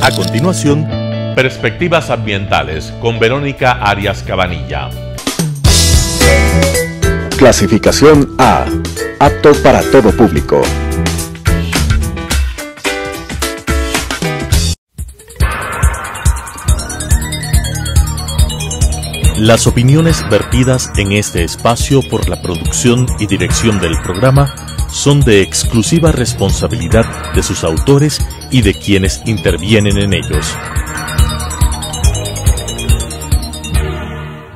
A continuación, Perspectivas Ambientales con Verónica Arias Cabanilla. Clasificación A. Apto para todo público. Las opiniones vertidas en este espacio por la producción y dirección del programa son de exclusiva responsabilidad de sus autores y de quienes intervienen en ellos.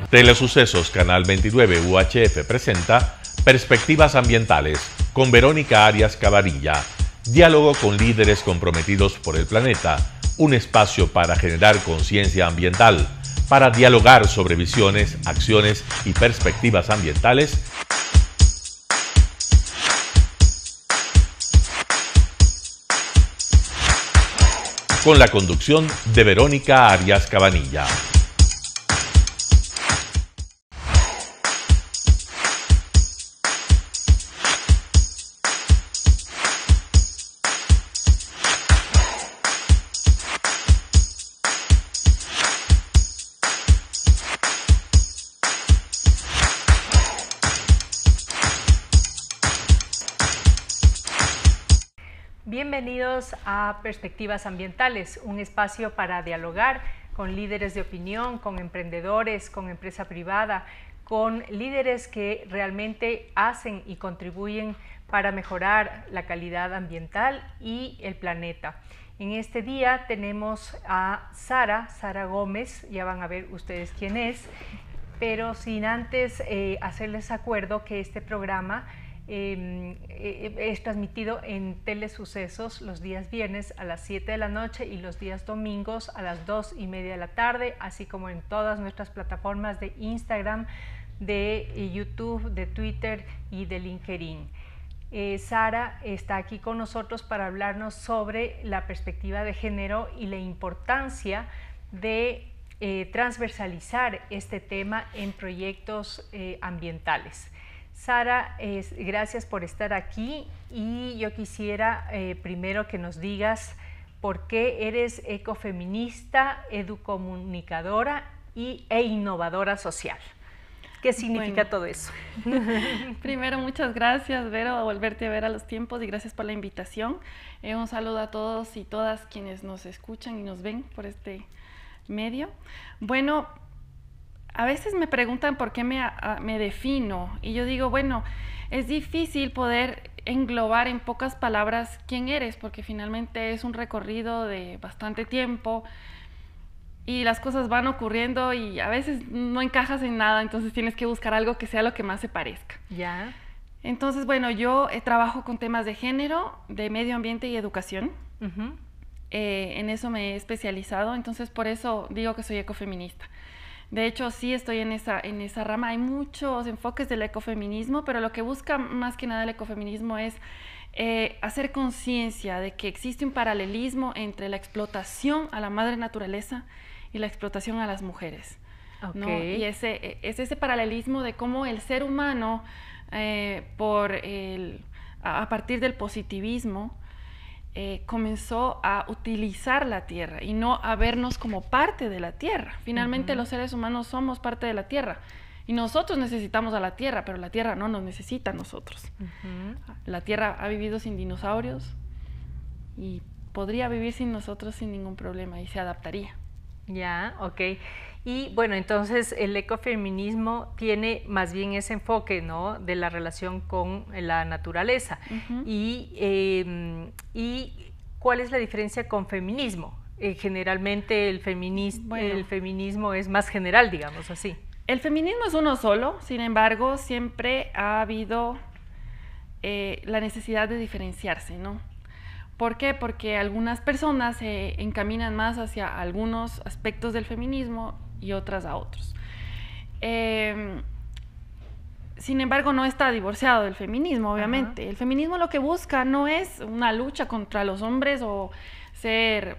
Telesucesos Canal 29 UHF presenta Perspectivas Ambientales con Verónica Arias Cabanilla. Diálogo con líderes comprometidos por el planeta, un espacio para generar conciencia ambiental, para dialogar sobre visiones, acciones y perspectivas ambientales. Con la conducción de Verónica Arias Cabanilla. Bienvenidos a Perspectivas Ambientales, un espacio para dialogar con líderes de opinión, con emprendedores, con empresa privada, con líderes que realmente hacen y contribuyen para mejorar la calidad ambiental y el planeta. En este día tenemos a Sara Gómez, ya van a ver ustedes quién es, pero sin antes hacerles acuerdo que este programa es transmitido en Telesucesos los días viernes a las 7 de la noche y los días domingos a las 2:30 de la tarde, así como en todas nuestras plataformas de Instagram, de YouTube, de Twitter y de LinkedIn. Sara está aquí con nosotros para hablarnos sobre la perspectiva de género y la importancia de transversalizar este tema en proyectos ambientales. Sara, gracias por estar aquí y yo quisiera primero que nos digas por qué eres ecofeminista, educomunicadora e innovadora social. ¿Qué significa todo eso? Primero, muchas gracias, Vero, volverte a ver a los tiempos y gracias por la invitación. Un saludo a todos y todas quienes nos escuchan y nos ven por este medio. Bueno, a veces me preguntan por qué me defino y yo digo, bueno, es difícil poder englobar en pocas palabras quién eres porque finalmente es un recorrido de bastante tiempo y las cosas van ocurriendo y a veces no encajas en nada, entonces tienes que buscar algo que sea lo que más se parezca. Ya. Entonces, bueno, yo trabajo con temas de género, de medio ambiente y educación. En eso me he especializado, entonces por eso digo que soy ecofeminista. De hecho, sí estoy en esa rama. Hay muchos enfoques del ecofeminismo, pero lo que busca más que nada el ecofeminismo es hacer conciencia de que existe un paralelismo entre la explotación a la madre naturaleza y la explotación a las mujeres. Okay. ¿No? Y es ese paralelismo de cómo el ser humano, a partir del positivismo, comenzó a utilizar la tierra y no a vernos como parte de la tierra. Finalmente los seres humanos somos parte de la tierra y nosotros necesitamos a la tierra, pero la tierra no nos necesita a nosotros. La tierra ha vivido sin dinosaurios y podría vivir sin nosotros sin ningún problema y se adaptaría. Ya, ok. Y bueno, entonces el ecofeminismo tiene más bien ese enfoque, ¿no?, de la relación con la naturaleza. Y ¿cuál es la diferencia con feminismo? Generalmente el feminismo es más general, digamos así. El feminismo es uno solo, sin embargo, siempre ha habido la necesidad de diferenciarse, ¿no? ¿Por qué? Porque algunas personas se encaminan más hacia algunos aspectos del feminismo y otras a otros. Sin embargo, no está divorciado del feminismo, obviamente. El feminismo lo que busca no es una lucha contra los hombres o ser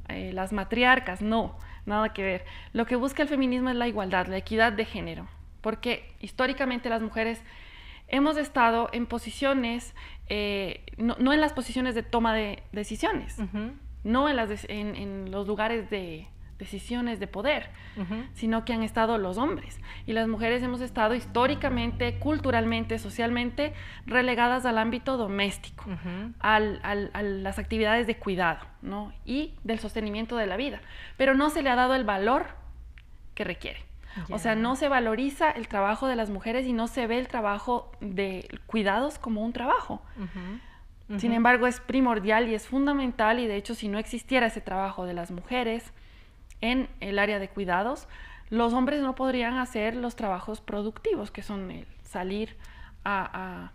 las matriarcas, no, nada que ver. Lo que busca el feminismo es la igualdad, la equidad de género, porque históricamente las mujeres hemos estado en posiciones, no en las posiciones de toma de decisiones, no en los lugares de decisiones de poder, sino que han estado los hombres. Y las mujeres hemos estado históricamente, culturalmente, socialmente relegadas al ámbito doméstico, a las actividades de cuidado, ¿no? Y del sostenimiento de la vida. Pero no se le ha dado el valor que requiere. O sea, no se valoriza el trabajo de las mujeres y no se ve el trabajo de cuidados como un trabajo. Sin embargo, es primordial y es fundamental, y de hecho, si no existiera ese trabajo de las mujeres en el área de cuidados, los hombres no podrían hacer los trabajos productivos, que son el salir a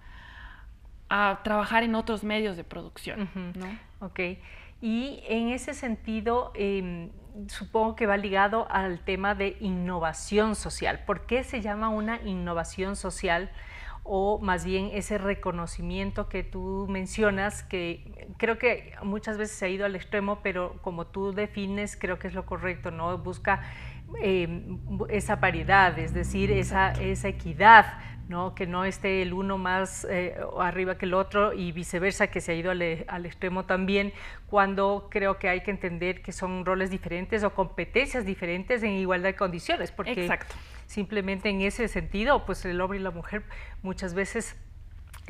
trabajar en otros medios de producción, ¿no? Ok. Y en ese sentido, supongo que va ligado al tema de innovación social. ¿Por qué se llama una innovación social? O más bien ese reconocimiento que tú mencionas, que creo que muchas veces se ha ido al extremo, pero como tú defines, creo que es lo correcto, ¿no? Busca esa paridad, es decir, esa equidad, ¿no? Que no esté el uno más arriba que el otro y viceversa, que se ha ido al extremo también, cuando creo que hay que entender que son roles diferentes o competencias diferentes en igualdad de condiciones, porque Exacto. Simplemente en ese sentido, pues el hombre y la mujer muchas veces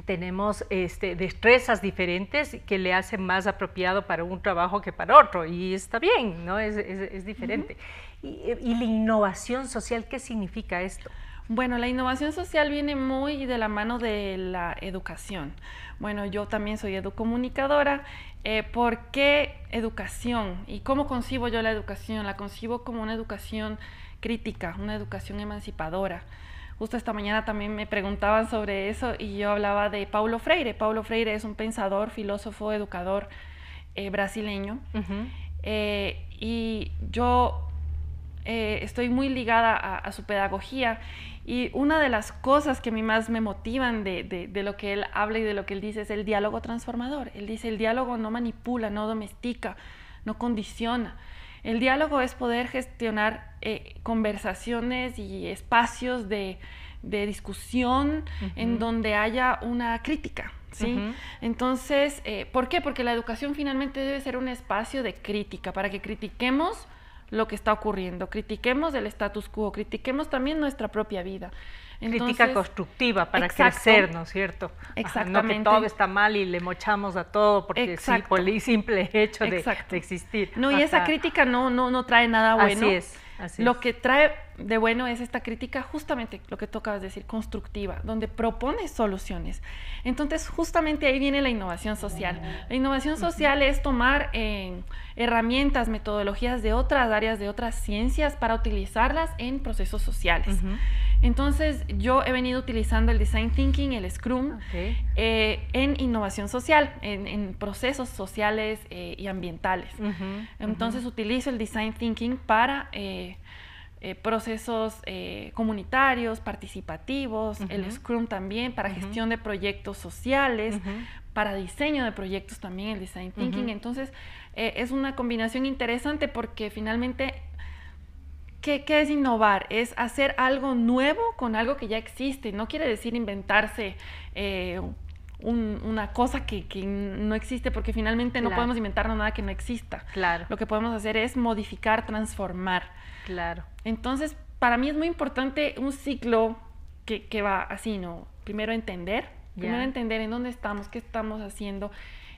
tenemos destrezas diferentes que le hacen más apropiado para un trabajo que para otro, y está bien, ¿no? Es diferente. Y la innovación social, ¿qué significa esto? Bueno, la innovación social viene muy de la mano de la educación. Bueno, yo también soy educomunicadora. ¿Por qué educación? ¿Y cómo concibo yo la educación? La concibo como una educación crítica, una educación emancipadora. Justo esta mañana también me preguntaban sobre eso y yo hablaba de Paulo Freire. Paulo Freire es un pensador, filósofo, educador brasileño. Y yo estoy muy ligada a su pedagogía, y una de las cosas que a mí más me motivan de lo que él habla y de lo que él dice es el diálogo transformador. Él dice, el diálogo no manipula, no domestica, no condiciona. El diálogo es poder gestionar conversaciones y espacios de discusión en donde haya una crítica, ¿sí? Entonces, ¿por qué? Porque la educación finalmente debe ser un espacio de crítica, para que critiquemos lo que está ocurriendo, critiquemos el status quo, critiquemos también nuestra propia vida. Entonces, crítica constructiva para crecer, ¿no es cierto? Exactamente. No que todo está mal y le mochamos a todo porque sí, por el simple hecho de existir. No, y esa crítica no trae nada bueno. Así Lo que trae de bueno es esta crítica, justamente lo que tú acabas de decir, constructiva, donde propone soluciones. Entonces, justamente ahí viene la innovación social. La innovación social es tomar herramientas, metodologías de otras áreas, de otras ciencias, para utilizarlas en procesos sociales. Entonces, yo he venido utilizando el Design Thinking, el Scrum, en innovación social, en procesos sociales y ambientales. Entonces, utilizo el Design Thinking para procesos comunitarios, participativos, el Scrum también para gestión de proyectos sociales, para diseño de proyectos también el Design Thinking. Entonces, es una combinación interesante porque finalmente, ¿qué es innovar? Es hacer algo nuevo con algo que ya existe. No quiere decir inventarse una cosa que no existe, porque finalmente no podemos inventarnos nada que no exista. Lo que podemos hacer es modificar, transformar. Entonces, para mí es muy importante un ciclo que va así, ¿no? Primero entender en dónde estamos, qué estamos haciendo,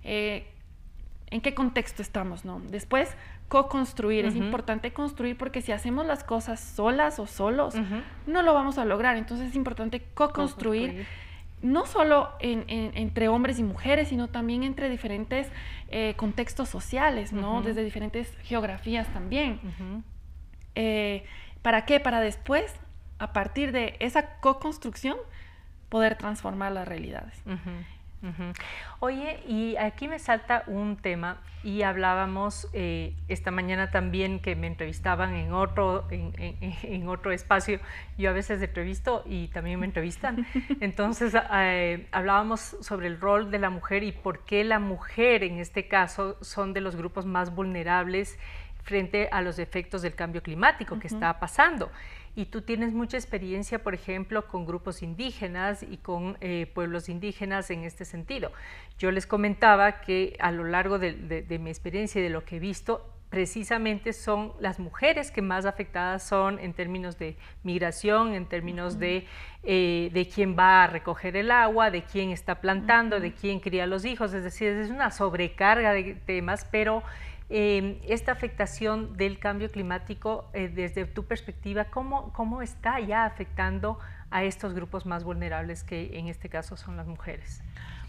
en qué contexto estamos, ¿no? Después, co-construir. Es importante construir, porque si hacemos las cosas solas o solos, no lo vamos a lograr. Entonces, es importante co-construir. No solo entre hombres y mujeres, sino también entre diferentes contextos sociales, ¿no? Desde diferentes geografías también. ¿Para qué? Para después, a partir de esa co-construcción, poder transformar las realidades. Oye, y aquí me salta un tema, y hablábamos esta mañana también, que me entrevistaban en otro espacio. Yo a veces entrevisto y también me entrevistan. Entonces hablábamos sobre el rol de la mujer y por qué la mujer en este caso son de los grupos más vulnerables frente a los efectos del cambio climático que está pasando. y tú tienes mucha experiencia, por ejemplo, con grupos indígenas y con pueblos indígenas en este sentido. Yo les comentaba que a lo largo de mi experiencia y de lo que he visto, precisamente son las mujeres que más afectadas son en términos de migración, en términos de quién va a recoger el agua, de quién está plantando, de quién cría los hijos, es decir, es una sobrecarga de temas, pero esta afectación del cambio climático, desde tu perspectiva, ¿cómo está ya afectando a estos grupos más vulnerables, que en este caso son las mujeres?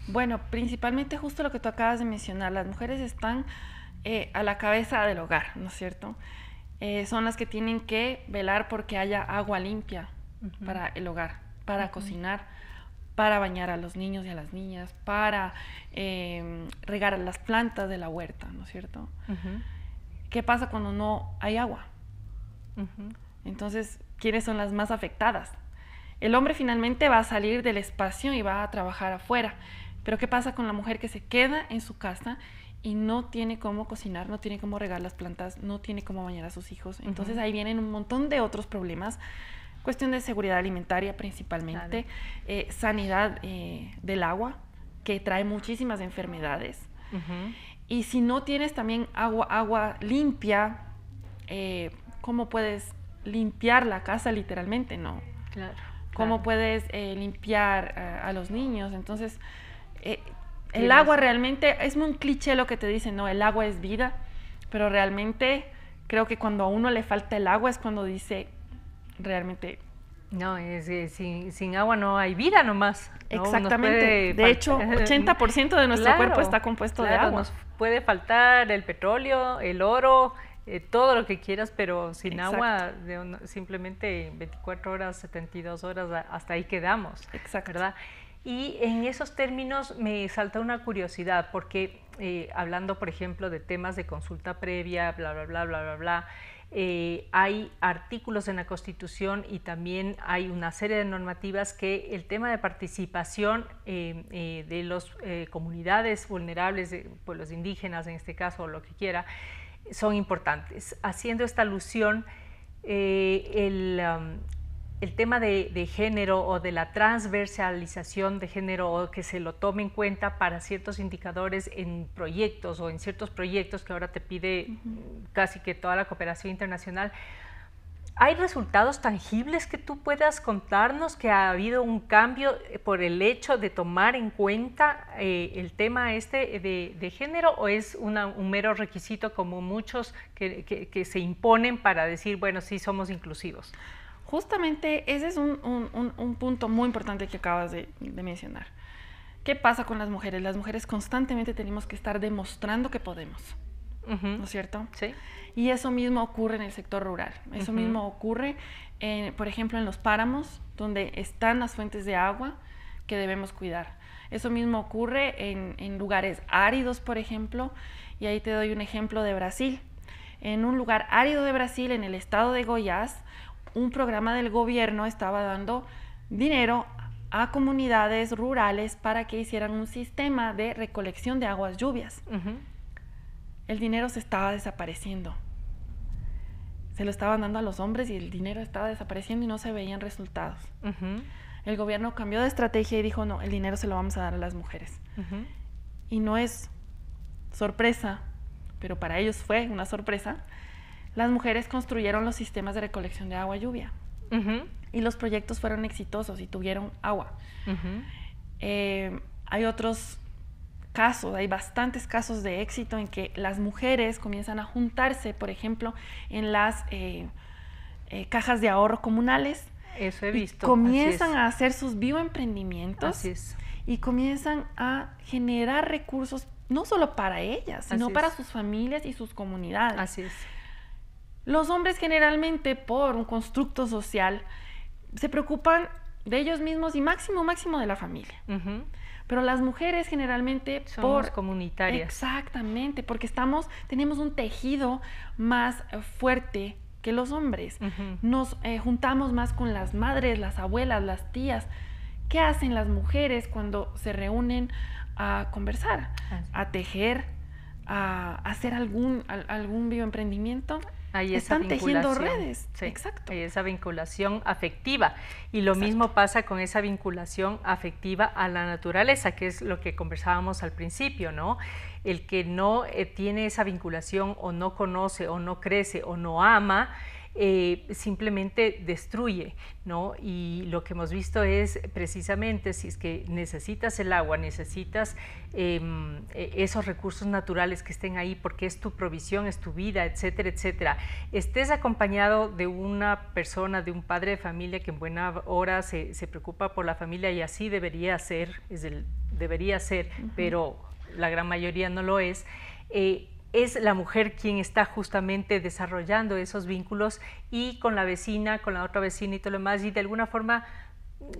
Bueno, principalmente justo lo que tú acabas de mencionar, las mujeres están a la cabeza del hogar, ¿no es cierto? Son las que tienen que velar porque haya agua limpia para el hogar, para cocinar, para bañar a los niños y a las niñas, para regar las plantas de la huerta, ¿no es cierto? ¿Qué pasa cuando no hay agua? Entonces, ¿quiénes son las más afectadas? El hombre finalmente va a salir del espacio y va a trabajar afuera, pero ¿qué pasa con la mujer que se queda en su casa y no tiene cómo cocinar, no tiene cómo regar las plantas, no tiene cómo bañar a sus hijos? Entonces ahí vienen un montón de otros problemas, cuestión de seguridad alimentaria principalmente, sanidad del agua, que trae muchísimas enfermedades. Y si no tienes también agua limpia, ¿cómo puedes limpiar la casa literalmente? No. Claro. ¿Cómo puedes limpiar a los niños? Entonces, el agua realmente, es muy un cliché lo que te dicen, no, el agua es vida, pero realmente creo que cuando a uno le falta el agua es cuando dice, realmente... No, sin agua no hay vida nomás. ¿No? Exactamente. De hecho, 80% de nuestro cuerpo está compuesto de agua. Nos puede faltar el petróleo, el oro, todo lo que quieras, pero sin agua, simplemente 24 horas, 72 horas, hasta ahí quedamos. Exacto. ¿Verdad? Y en esos términos me salta una curiosidad, porque hablando, por ejemplo, de temas de consulta previa, bla, bla, bla, bla, bla, bla, hay artículos en la Constitución y también hay una serie de normativas que el tema de participación de las comunidades vulnerables, de pueblos indígenas en este caso, o lo que quiera, son importantes. Haciendo esta alusión, el tema de género o de la transversalización de género, o que se lo tome en cuenta para ciertos indicadores en proyectos o en ciertos proyectos que ahora te pide casi que toda la cooperación internacional. ¿Hay resultados tangibles que tú puedas contarnos que ha habido un cambio por el hecho de tomar en cuenta el tema de género, o es un mero requisito como muchos que se imponen para decir, bueno, sí somos inclusivos? Justamente ese es un punto muy importante que acabas de mencionar. ¿Qué pasa con las mujeres? Las mujeres constantemente tenemos que estar demostrando que podemos, ¿no es cierto? Sí. Y eso mismo ocurre en el sector rural. Eso mismo ocurre, por ejemplo, en los páramos, donde están las fuentes de agua que debemos cuidar. Eso mismo ocurre en lugares áridos, por ejemplo, y ahí te doy un ejemplo de Brasil. En un lugar árido de Brasil, en el estado de Goiás, un programa del gobierno estaba dando dinero a comunidades rurales para que hicieran un sistema de recolección de aguas lluvias. El dinero se estaba desapareciendo. Se lo estaban dando a los hombres y el dinero estaba desapareciendo y no se veían resultados. El gobierno cambió de estrategia y dijo, no, el dinero se lo vamos a dar a las mujeres. Y no es sorpresa, pero para ellos fue una sorpresa. Las mujeres construyeron los sistemas de recolección de agua lluvia y los proyectos fueron exitosos y tuvieron agua. Hay otros casos, hay bastantes casos de éxito en que las mujeres comienzan a juntarse, por ejemplo, en las cajas de ahorro comunales. Eso he visto. Comienzan a hacer sus bioemprendimientos. Así es. Y comienzan a generar recursos no solo para ellas, sino para sus familias y sus comunidades. Así es. Los hombres generalmente, por un constructo social, se preocupan de ellos mismos y máximo de la familia. Pero las mujeres generalmente somos comunitarias. Exactamente, porque tenemos un tejido más fuerte que los hombres. Nos juntamos más con las madres, las abuelas, las tías. ¿Qué hacen las mujeres cuando se reúnen a conversar, a tejer, a hacer algún bioemprendimiento? Hay esa están tejiendo vinculación, redes. sí, Exacto. hay esa vinculación afectiva. Y lo mismo pasa con esa vinculación afectiva a la naturaleza, que es lo que conversábamos al principio, ¿no? El que no tiene esa vinculación o no conoce o no crece o no ama, simplemente destruye, ¿no? Y lo que hemos visto es precisamente si es que necesitas el agua, necesitas esos recursos naturales que estén ahí porque es tu provisión, es tu vida, etcétera, etcétera. Estés acompañado de una persona, de un padre de familia que en buena hora se preocupa por la familia, y así debería ser, pero la gran mayoría no lo es. Es la mujer quien está justamente desarrollando esos vínculos, y con la vecina, con la otra vecina y todo lo demás, y de alguna forma,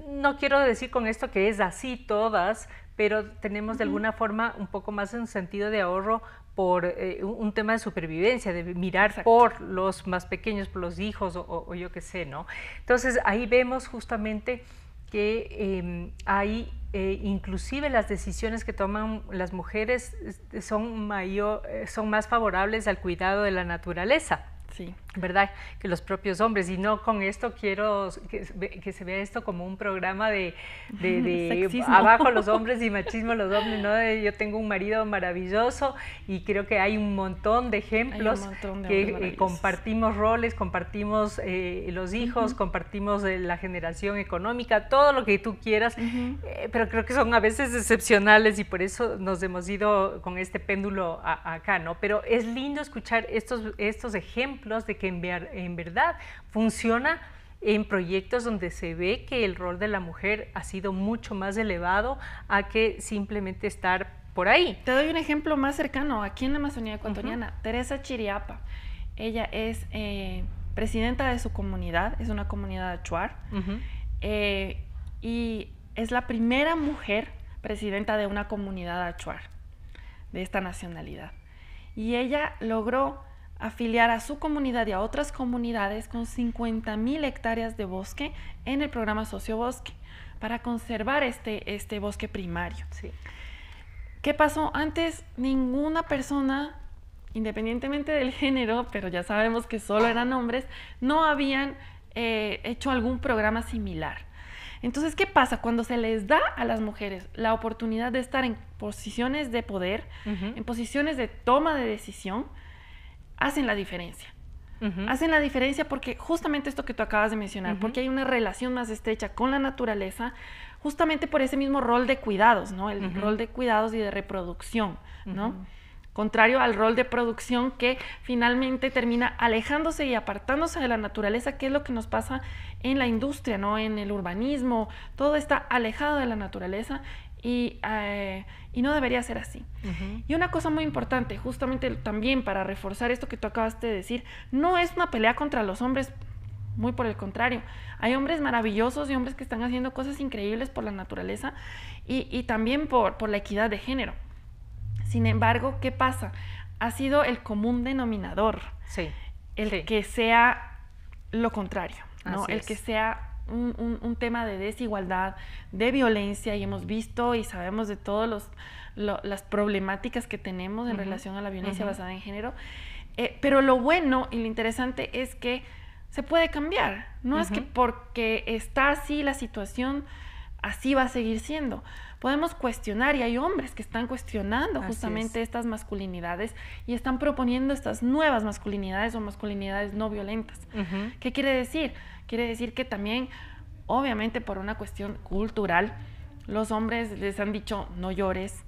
no quiero decir con esto que es así todas, pero tenemos de alguna forma un poco más un sentido de ahorro por un tema de supervivencia, de mirar Exacto. por los más pequeños, por los hijos o yo qué sé, ¿no? Entonces ahí vemos justamente que hay inclusive las decisiones que toman las mujeres son más favorables al cuidado de la naturaleza. Sí. ¿Verdad? Que los propios hombres. Y no con esto quiero que se vea esto como un programa de abajo los hombres y machismo los hombres, ¿no? Yo tengo un marido maravilloso, y creo que hay un montón de ejemplos que compartimos roles, compartimos los hijos, compartimos la generación económica, todo lo que tú quieras, pero creo que son a veces excepcionales, y por eso nos hemos ido con este péndulo acá, ¿no? Pero es lindo escuchar estos ejemplos de que en verdad funciona en proyectos donde se ve que el rol de la mujer ha sido mucho más elevado a que simplemente estar por ahí. Te doy un ejemplo más cercano, aquí en la Amazonía ecuatoriana. Teresa Chiriapa, ella es presidenta de su comunidad, es una comunidad achuar, y es la primera mujer presidenta de una comunidad achuar, de esta nacionalidad. Y ella logró afiliar a su comunidad y a otras comunidades con 50,000 hectáreas de bosque en el programa Sociobosque para conservar este bosque primario. Sí. ¿Qué pasó? Antes ninguna persona, independientemente del género, pero ya sabemos que solo eran hombres, no habían hecho algún programa similar. Entonces, ¿qué pasa? Cuando se les da a las mujeres la oportunidad de estar en posiciones de poder, en posiciones de toma de decisión, hacen la diferencia. Hacen la diferencia porque justamente esto que tú acabas de mencionar, porque hay una relación más estrecha con la naturaleza, justamente por ese mismo rol de cuidados, ¿no? El rol de cuidados y de reproducción, ¿no? Contrario al rol de producción que finalmente termina alejándose y apartándose de la naturaleza, que es lo que nos pasa en la industria, ¿no? En el urbanismo, todo está alejado de la naturaleza. Y no debería ser así. Y una cosa muy importante, justamente también para reforzar esto que tú acabaste de decir, no es una pelea contra los hombres, muy por el contrario. Hay hombres maravillosos y hombres que están haciendo cosas increíbles por la naturaleza y también por la equidad de género. Sin embargo, ¿qué pasa? Ha sido el común denominador, que sea lo contrario, ¿no? El que sea un tema de desigualdad, de violencia, y hemos visto y sabemos de todas las problemáticas que tenemos en relación a la violencia basada en género, pero lo bueno y lo interesante es que se puede cambiar, no es que porque está así la situación, así va a seguir siendo. Podemos cuestionar, y hay hombres que están cuestionando justamente estas masculinidades y están proponiendo estas nuevas masculinidades o masculinidades no violentas. ¿Qué quiere decir? Quiere decir que también, obviamente por una cuestión cultural, los hombres les han dicho no llores,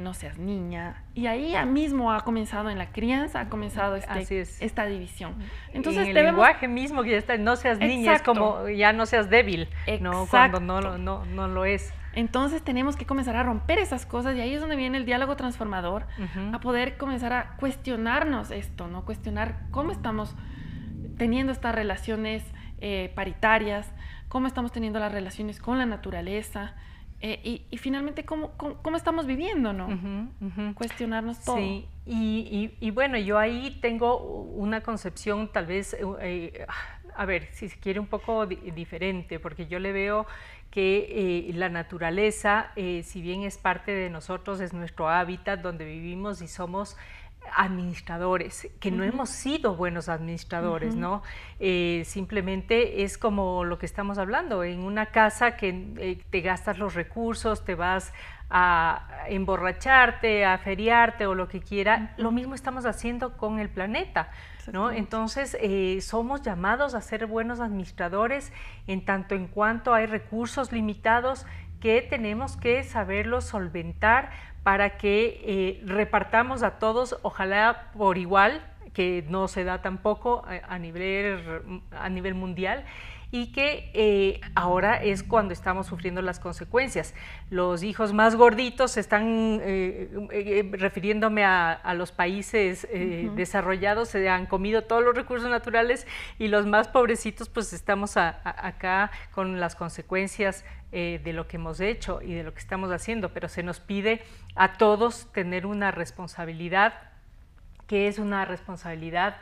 no seas niña, y ahí ya mismo ha comenzado en la crianza, ha comenzado esta división. Entonces, en el lenguaje mismo que ya está, no seas niña, es como ya no seas débil, ¿no? Cuando no lo es. Entonces tenemos que comenzar a romper esas cosas, y ahí es donde viene el diálogo transformador, a poder comenzar a cuestionarnos esto, ¿no? Cuestionar cómo estamos teniendo estas relaciones paritarias, cómo estamos teniendo las relaciones con la naturaleza, y finalmente cómo estamos viviendo, ¿no? Cuestionarnos todo. Sí, y bueno, yo ahí tengo una concepción tal vez, a ver, si se quiere un poco diferente, porque yo le veo que la naturaleza, si bien es parte de nosotros, es nuestro hábitat donde vivimos y somos administradores, que no hemos sido buenos administradores, ¿no? Simplemente es como lo que estamos hablando, en una casa que te gastas los recursos, te vas a emborracharte, a feriarte o lo que quiera, lo mismo estamos haciendo con el planeta, ¿no? Entonces somos llamados a ser buenos administradores en tanto en cuanto hay recursos limitados que tenemos que saberlos solventar para que repartamos a todos, ojalá por igual, que no se da tampoco a nivel mundial, y que ahora es cuando estamos sufriendo las consecuencias. Los hijos más gorditos están, refiriéndome a los países desarrollados, se han comido todos los recursos naturales, y los más pobrecitos pues estamos acá con las consecuencias de lo que hemos hecho y de lo que estamos haciendo, pero se nos pide a todos tener una responsabilidad, que es una responsabilidad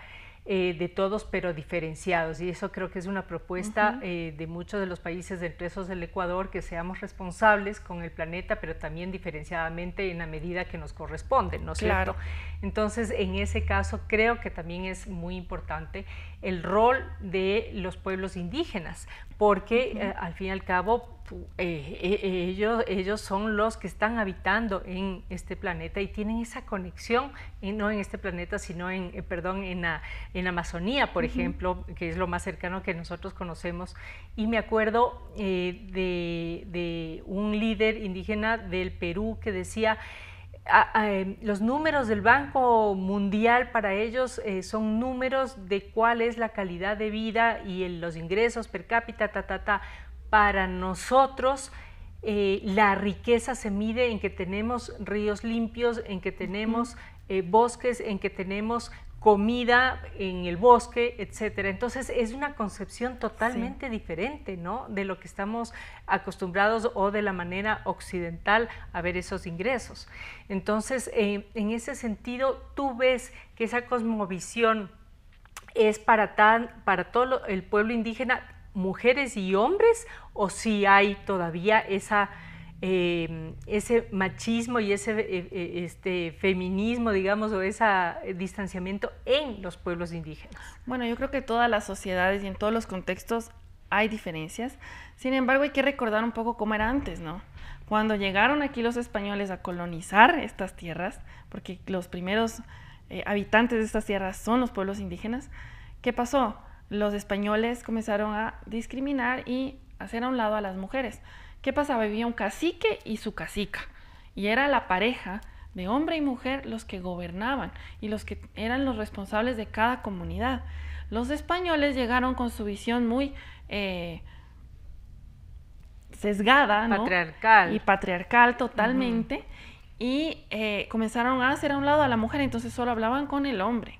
de todos, pero diferenciados, y eso creo que es una propuesta de muchos de los países, entre esos el Ecuador, que seamos responsables con el planeta, pero también diferenciadamente en la medida que nos corresponde, ¿no es cierto? Entonces, en ese caso, creo que también es muy importante el rol de los pueblos indígenas, porque al fin y al cabo ellos son los que están habitando en este planeta y tienen esa conexión, no en este planeta, sino en Amazonía, por ejemplo, que es lo más cercano que nosotros conocemos. Y me acuerdo de un líder indígena del Perú que decía: los números del Banco Mundial para ellos son números de cuál es la calidad de vida y los ingresos per cápita, Para nosotros la riqueza se mide en que tenemos ríos limpios, en que tenemos bosques, en que tenemos comida en el bosque, etcétera. Entonces es una concepción totalmente diferente, ¿no?, de lo que estamos acostumbrados o de la manera occidental a ver esos ingresos. Entonces, en ese sentido, tú ves que esa cosmovisión es para todo el pueblo indígena, mujeres y hombres, o si hay todavía ese machismo y ese feminismo, digamos, o ese distanciamiento en los pueblos indígenas. Bueno, yo creo que todas las sociedades y en todos los contextos hay diferencias. Sin embargo, hay que recordar un poco cómo era antes, ¿no? Cuando llegaron aquí los españoles a colonizar estas tierras, porque los primeros habitantes de estas tierras son los pueblos indígenas, ¿qué pasó? Los españoles comenzaron a discriminar y hacer a un lado a las mujeres. ¿Qué pasaba? Vivía un cacique y su cacica, y era la pareja de hombre y mujer los que gobernaban y los que eran los responsables de cada comunidad. Los españoles llegaron con su visión muy sesgada, ¿no?, patriarcal. Y patriarcal totalmente, y comenzaron a hacer a un lado a la mujer, entonces solo hablaban con el hombre.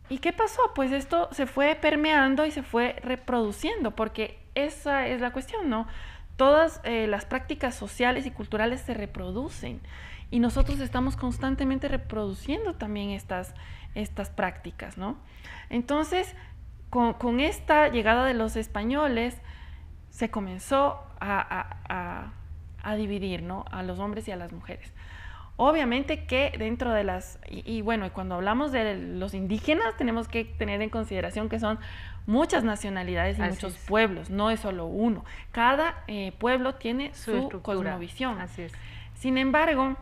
¿Y qué pasó? Pues esto se fue permeando y se fue reproduciendo, porque esa es la cuestión, ¿no? Todas las prácticas sociales y culturales se reproducen, y nosotros estamos constantemente reproduciendo también estas prácticas, ¿no? Entonces, con esta llegada de los españoles, se comenzó a dividir, ¿no?, a los hombres y a las mujeres. Obviamente que dentro de bueno, cuando hablamos de los indígenas, tenemos que tener en consideración que son muchas nacionalidades y muchos pueblos, no es solo uno. Cada pueblo tiene su cosmovisión. Así es. Sin embargo,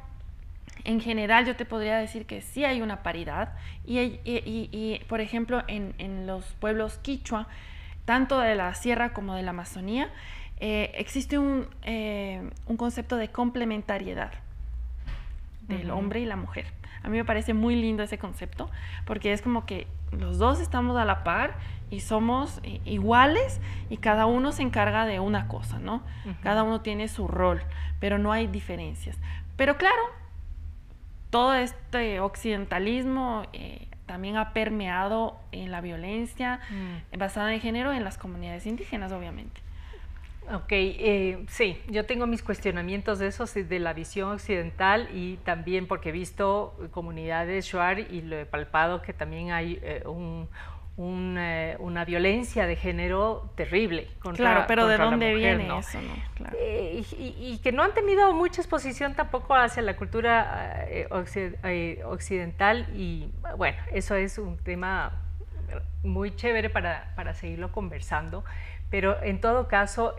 en general yo te podría decir que sí hay una paridad, y por ejemplo, en los pueblos quichua, tanto de la sierra como de la Amazonía, existe un concepto de complementariedad del hombre y la mujer. A mí me parece muy lindo ese concepto, porque es como que los dos estamos a la par y somos iguales, y cada uno se encarga de una cosa, ¿no? Cada uno tiene su rol, pero no hay diferencias. Pero claro, todo este occidentalismo también ha permeado en la violencia basada en género en las comunidades indígenas, obviamente. Ok, sí, yo tengo mis cuestionamientos de eso, de la visión occidental, y también porque he visto comunidades shuar y lo he palpado que también hay una violencia de género terrible contra, claro, pero contra ¿de dónde la mujer, viene ¿no? eso? ¿No? Claro. Y que no han tenido mucha exposición tampoco hacia la cultura occidental, y bueno, eso es un tema muy chévere para seguirlo conversando. Pero en todo caso,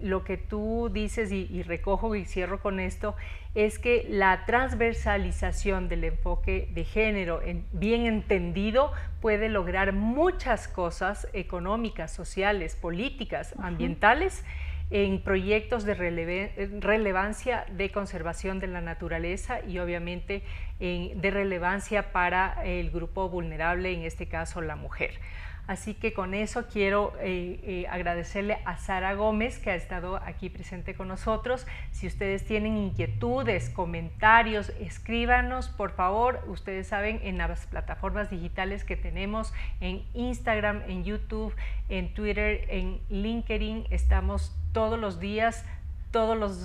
lo que tú dices, y recojo y cierro con esto, es que la transversalización del enfoque de género, bien entendido, puede lograr muchas cosas económicas, sociales, políticas, ambientales, en proyectos de relevancia de conservación de la naturaleza y obviamente de relevancia para el grupo vulnerable, en este caso la mujer. Así que con eso quiero agradecerle a Sara Gómez, que ha estado aquí presente con nosotros. Si ustedes tienen inquietudes, comentarios, escríbanos, por favor. Ustedes saben, en las plataformas digitales que tenemos, en Instagram, en YouTube, en Twitter, en LinkedIn, estamos todos los días, todos los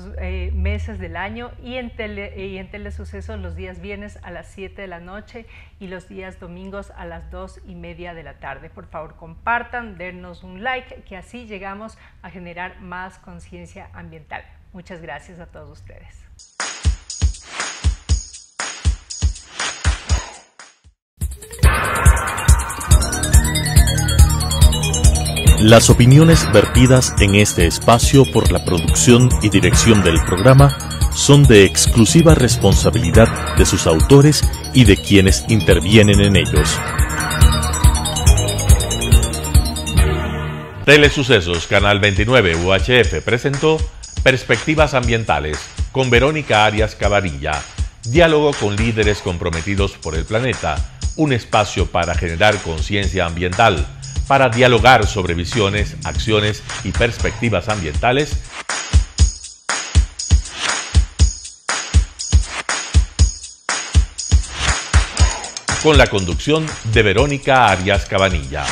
meses del año, y en Telesucesos los días viernes a las 7 de la noche y los días domingos a las 2:30 de la tarde. Por favor, compartan, dennos un like, que así llegamos a generar más conciencia ambiental. Muchas gracias a todos ustedes. Las opiniones vertidas en este espacio por la producción y dirección del programa son de exclusiva responsabilidad de sus autores y de quienes intervienen en ellos. Telesucesos Canal 29 UHF presentó Perspectivas Ambientales con Verónica Arias Cabanilla. Diálogo con líderes comprometidos por el planeta. Un espacio para generar conciencia ambiental, para dialogar sobre visiones, acciones y perspectivas ambientales. Con la conducción de Verónica Arias Cabanilla.